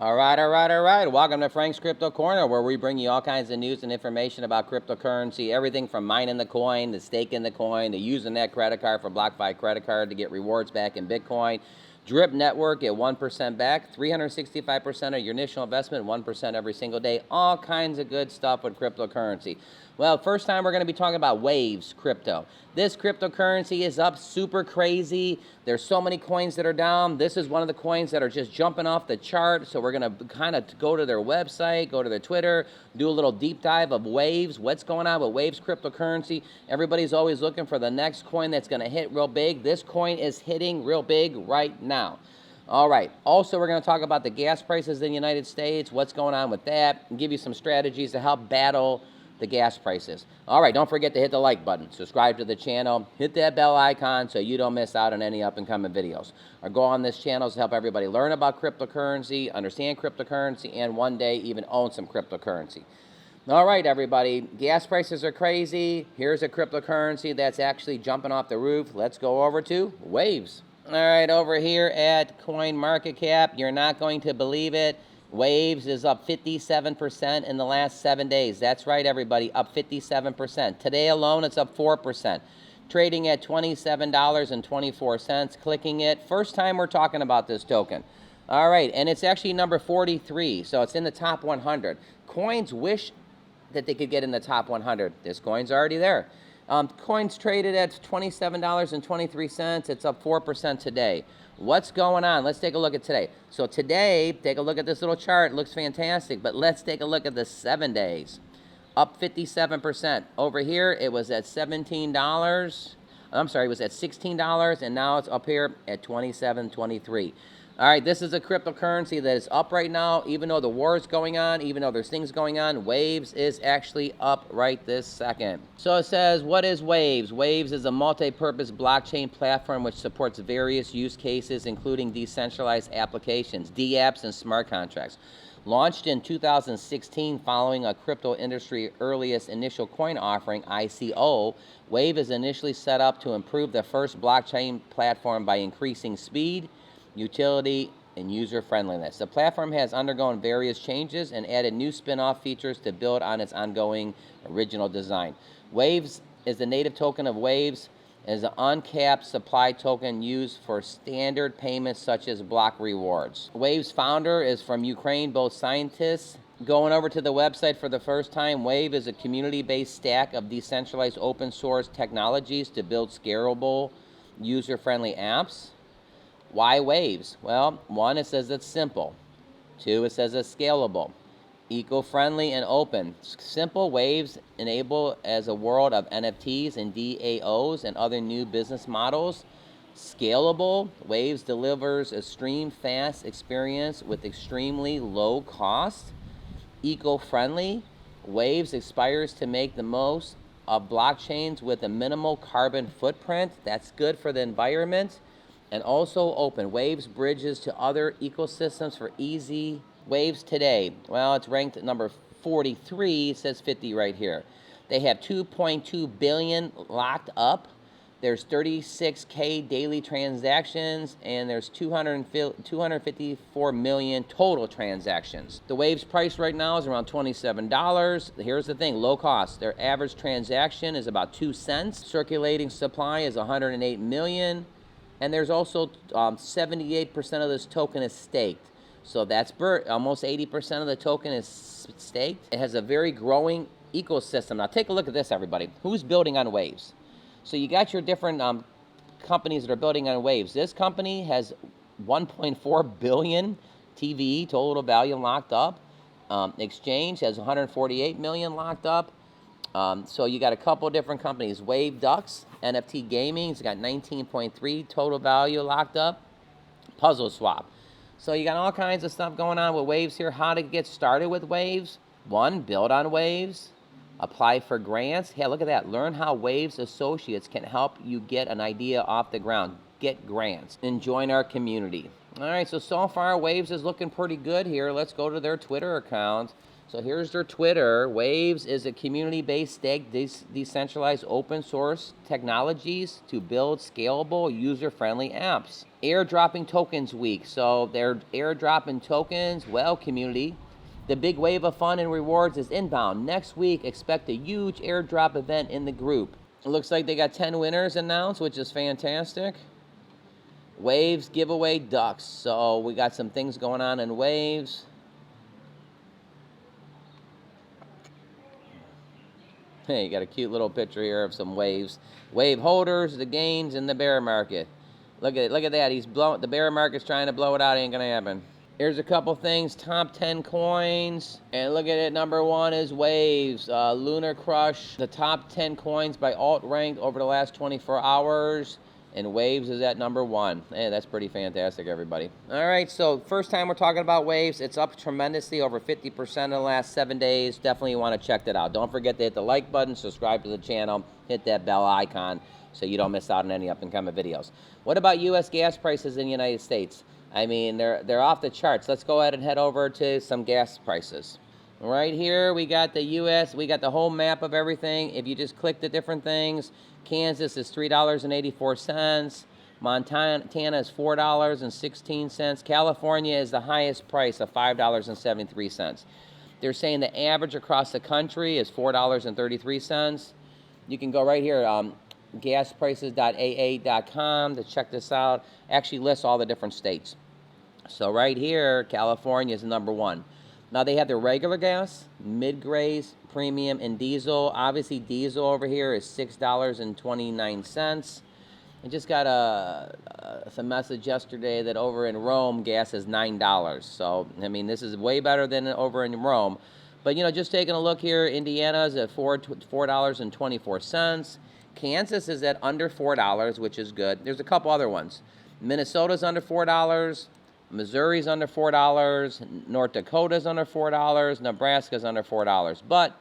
All right. Welcome to Frank's Crypto Corner, where we bring you all kinds of news and information about cryptocurrency. Everything from mining the coin, to staking the coin, to using that credit card for BlockFi credit card to get rewards back in Bitcoin. Drip Network, get 1% back, 365% of your initial investment, 1% every single day. All kinds of good stuff with cryptocurrency. Well, first time we're going to be talking about Waves crypto. This cryptocurrency is up super crazy. There's so many coins that are down. This is one of the coins that are just jumping off the chart. So we're going to kind of go to their website, go to their Twitter, do a little deep dive of Waves. What's going on with Waves cryptocurrency? Everybody's always looking for the next coin that's going to hit real big. This coin is hitting real big right now. All right. Also, we're going to talk about the gas prices in the United States, what's going on with that, and give you some strategies to help battle the gas prices. All right, don't forget to hit the like button, subscribe to the channel, hit that bell icon so you don't miss out on any up-and-coming videos. Our goal on this channel is to help everybody learn about cryptocurrency, understand cryptocurrency, and one day even own some cryptocurrency. All right, everybody, gas prices are crazy. Here's a cryptocurrency that's actually jumping off the roof. Let's go over to Waves. All right, over here at CoinMarketCap, you're not going to believe it. Waves is up 57% in the last 7 days. That's right, everybody, up 57%. Today alone, it's up 4%. Trading at $27.24. Clicking it. First time we're talking about this token. All right, and it's actually number 43, so it's in the top 100. Coins wish that they could get in the top 100. This coin's already there. Coins traded at $27.23. It's up 4% today. What's going on? Let's take a look at today. So today, take a look at this little chart. It looks fantastic, but let's take a look at the 7 days. Up 57%. Over here, it was at $17. I'm sorry, it was at $16, and now it's up here at $27.23. All right, this is a cryptocurrency that is up right now. Even though the war is going on, even though there's things going on, Waves is actually up right this second. So it says, what is Waves? Waves is a multi-purpose blockchain platform which supports various use cases, including decentralized applications, dApps, and smart contracts. Launched in 2016 following a crypto industry earliest initial coin offering, ICO, Wave is initially set up to improve the first blockchain platform by increasing speed, utility, and user-friendliness. The platform has undergone various changes and added new spin-off features to build on its ongoing original design. Waves is the native token of Waves, and is an uncapped supply token used for standard payments such as block rewards. Waves founder is from Ukraine, both scientists. Going over to the website for the first time, Wave is a community-based stack of decentralized open-source technologies to build scalable, user-friendly apps. Why Waves? Well, one, it says it's simple. Two, it says it's scalable, eco-friendly, and open. Simple Waves enable as a world of NFTs and DAOs and other new business models. Scalable, Waves delivers a stream-fast experience with extremely low cost. Eco-friendly, Waves aspires to make the most of blockchains with a minimal carbon footprint. That's good for the environment. And also open. Waves bridges to other ecosystems for easy. Waves today, well, it's ranked at number 43. It says 50 right here. They have 2.2 billion locked up. There's 36K daily transactions, and there's 254 million total transactions. The Waves price right now is around $27. Here's the thing, low cost. Their average transaction is about 2 cents. Circulating supply is 108 million. And there's also 78% of this token is staked. So that's almost 80% of the token is staked. It has a very growing ecosystem. Now take a look at this, everybody. Who's building on Waves? So you got your different companies that are building on Waves. This company has 1.4 billion TV total value locked up. Exchange has 148 million locked up. So you got a couple different companies. Wave Ducks, NFT Gaming, it's got 19.3 total value locked up. Puzzle Swap. So you got all kinds of stuff going on with Waves here. How to get started with Waves? One, build on Waves. Apply for grants. Hey, look at that. Learn how Waves Associates can help you get an idea off the ground. Get grants. And join our community. All right, so far Waves is looking pretty good here. Let's go to their Twitter account. So here's their Twitter. Waves is a community-based stack, decentralized open source technologies to build scalable, user-friendly apps. airdropping tokens week. So they're airdropping tokens. Well, community, the big wave of fun and rewards is inbound. Next week, expect a huge airdrop event in the group. It looks like they got 10 winners announced, which is fantastic. Waves giveaway ducks. So we got some things going on in waves. Hey, you got a cute little picture here of some waves. Wave holders, the gains in the bear market. Look at that. He's blowing. The bear market's trying to blow it out. Ain't gonna happen. Here's a couple things. Top 10 coins. And look at it. Number 1 is Waves. Lunar Crush. The top 10 coins by alt ranked over the last 24 hours. And Waves is at number 1. Hey, that's pretty fantastic, everybody. All right, so first time we're talking about Waves. It's up tremendously, over 50% in the last 7 days. Definitely want to check that out. Don't forget to hit the like button, subscribe to the channel, hit that bell icon so you don't miss out on any up-and-coming videos. What about U.S. gas prices in the United States? I mean, they're off the charts. Let's go ahead and head over to some gas prices. Right here, we got the U.S., we got the whole map of everything. If you just click the different things, Kansas is $3.84. Montana is $4.16. California is the highest price of $5.73. They're saying the average across the country is $4.33. You can go right here, gasprices.aa.com to check this out. Actually lists all the different states. So right here, California is number 1. Now they have the regular gas, mid-grades, premium, and diesel. Obviously, diesel over here is $6.29. I just got some message yesterday that over in Rome, gas is $9. So, I mean, this is way better than over in Rome. But, you know, just taking a look here, Indiana is at $4.24. Kansas is at under $4, which is good. There's a couple other ones. Minnesota's under $4. Missouri's under $4, North Dakota's under $4, Nebraska's under $4. But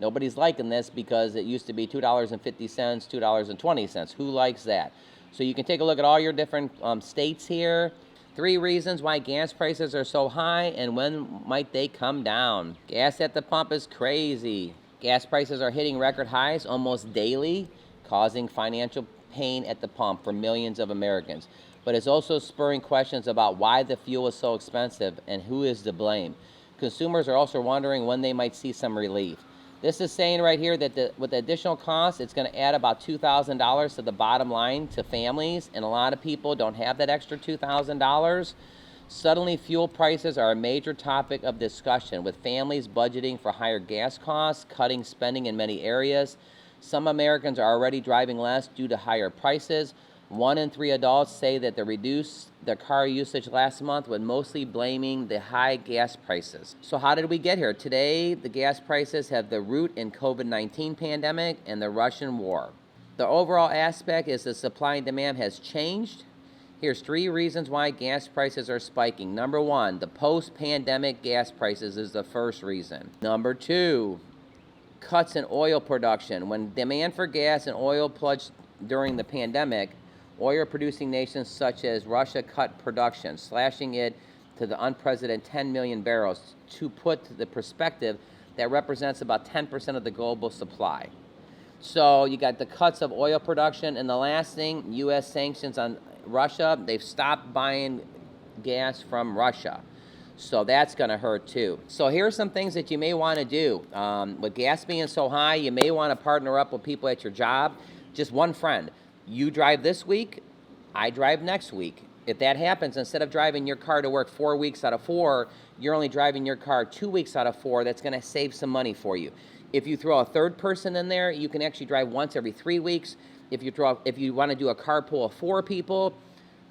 nobody's liking this because it used to be $2.50, $2.20. Who likes that? So you can take a look at all your different states here. 3 reasons why gas prices are so high and when might they come down. Gas at the pump is crazy. Gas prices are hitting record highs almost daily, causing financial pain at the pump for millions of Americans. But it's also spurring questions about why the fuel is so expensive and who is to blame. Consumers are also wondering when they might see some relief. This is saying right here that with the additional costs, it's going to add about $2,000 to the bottom line to families, and a lot of people don't have that extra $2,000. Suddenly, fuel prices are a major topic of discussion, with families budgeting for higher gas costs, cutting spending in many areas. Some Americans are already driving less due to higher prices. 1 in 3 adults say that they reduced their car usage last month, with mostly blaming the high gas prices. So how did we get here? Today, the gas prices have the root in COVID-19 pandemic and the Russian war. The overall aspect is the supply and demand has changed. Here's 3 reasons why gas prices are spiking. Number 1, the post-pandemic gas prices is the first reason. Number 2, cuts in oil production. When demand for gas and oil plunged during the pandemic, oil-producing nations such as Russia cut production, slashing it to the unprecedented 10 million barrels. To put the perspective, that represents about 10% of the global supply. So you got the cuts of oil production, and the last thing, U.S. sanctions on Russia. They've stopped buying gas from Russia. So that's going to hurt too. So here are some things that you may want to do. With gas being so high, you may want to partner up with people at your job. Just one friend. You drive this week, I drive next week. If that happens, instead of driving your car to work 4 weeks out of 4, you're only driving your car 2 weeks out of 4. That's going to save some money for you. If you throw a third person in there, you can actually drive once every 3 weeks. If you want to do a carpool of 4 people,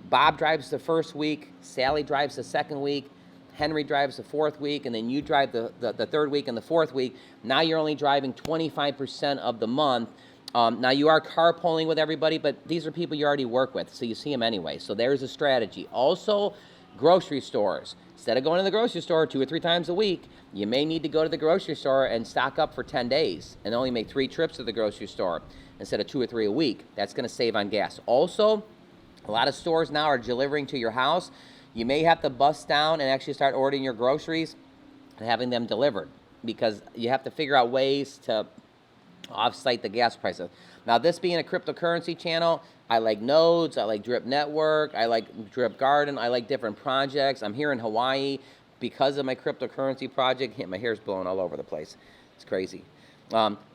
Bob drives the first week, Sally drives the second week, Henry drives the 4th week, and then you drive the 3rd week and the 4th week. Now you're only driving 25% of the month. Now you are carpooling with everybody, but these are people you already work with, so you see them anyway. So there's a strategy. Also, grocery stores. Instead of going to the grocery store 2 or 3 times a week, you may need to go to the grocery store and stock up for 10 days and only make 3 trips to the grocery store instead of 2 or 3 a week. That's going to save on gas. Also, a lot of stores now are delivering to your house. You may have to bust down and actually start ordering your groceries and having them delivered, because you have to figure out ways to offsite the gas prices. Now, this being a cryptocurrency channel, I like nodes, I like Drip Network, I like Drip Garden, I like different projects. I'm here in Hawaii because of my cryptocurrency project. My hair's blowing all over the place. It's crazy.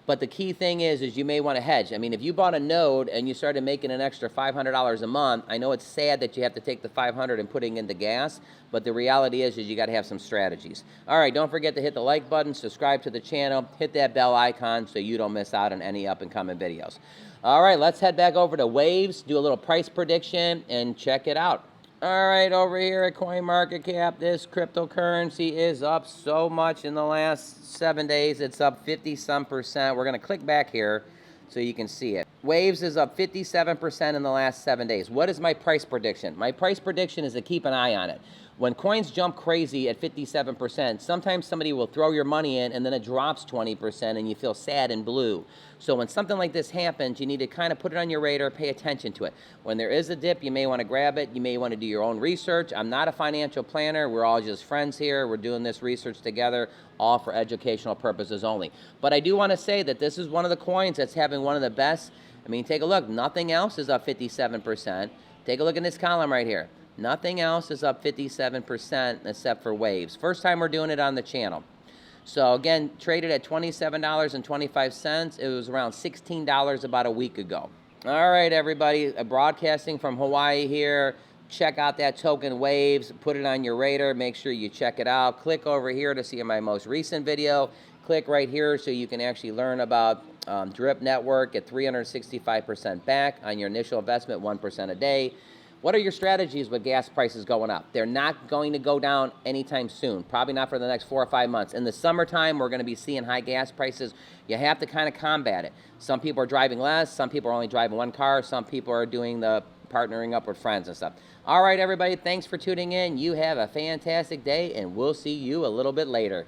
But the key thing is you may want to hedge. I mean, if you bought a node and you started making an extra $500 a month, I know it's sad that you have to take the $500 and putting into gas, but the reality is you got to have some strategies. All right, don't forget to hit the like button, subscribe to the channel, hit that bell icon so you don't miss out on any up-and-coming videos. All right, let's head back over to Waves, do a little price prediction, and check it out. All right, over here at CoinMarketCap, this cryptocurrency is up so much in the last 7 days. It's up 50-some%. We're going to click back here so you can see it. Waves is up 57% in the last 7 days. What is my price prediction? My price prediction is to keep an eye on it. When coins jump crazy at 57%, sometimes somebody will throw your money in and then it drops 20% and you feel sad and blue. So when something like this happens, you need to kind of put it on your radar, pay attention to it. When there is a dip, you may want to grab it. You may want to do your own research. I'm not a financial planner. We're all just friends here. We're doing this research together, all for educational purposes only. But I do want to say that this is one of the coins that's having one of the best. I mean, take a look. Nothing else is up 57%. Take a look in this column right here. Nothing else is up 57% except for Waves. First time we're doing it on the channel. So again, traded at $27.25. It was around $16 about a week ago. All right, everybody, broadcasting from Hawaii here. Check out that token Waves. Put it on your radar. Make sure you check it out. Click over here to see my most recent video. Click right here so you can actually learn about Drip Network at 365% back on your initial investment, 1% a day. What are your strategies with gas prices going up? They're not going to go down anytime soon, probably not for the next 4 or 5 months. In the summertime, we're going to be seeing high gas prices. You have to kind of combat it. Some people are driving less. Some people are only driving one car. Some people are doing the partnering up with friends and stuff. All right, everybody, thanks for tuning in. You have a fantastic day, and we'll see you a little bit later.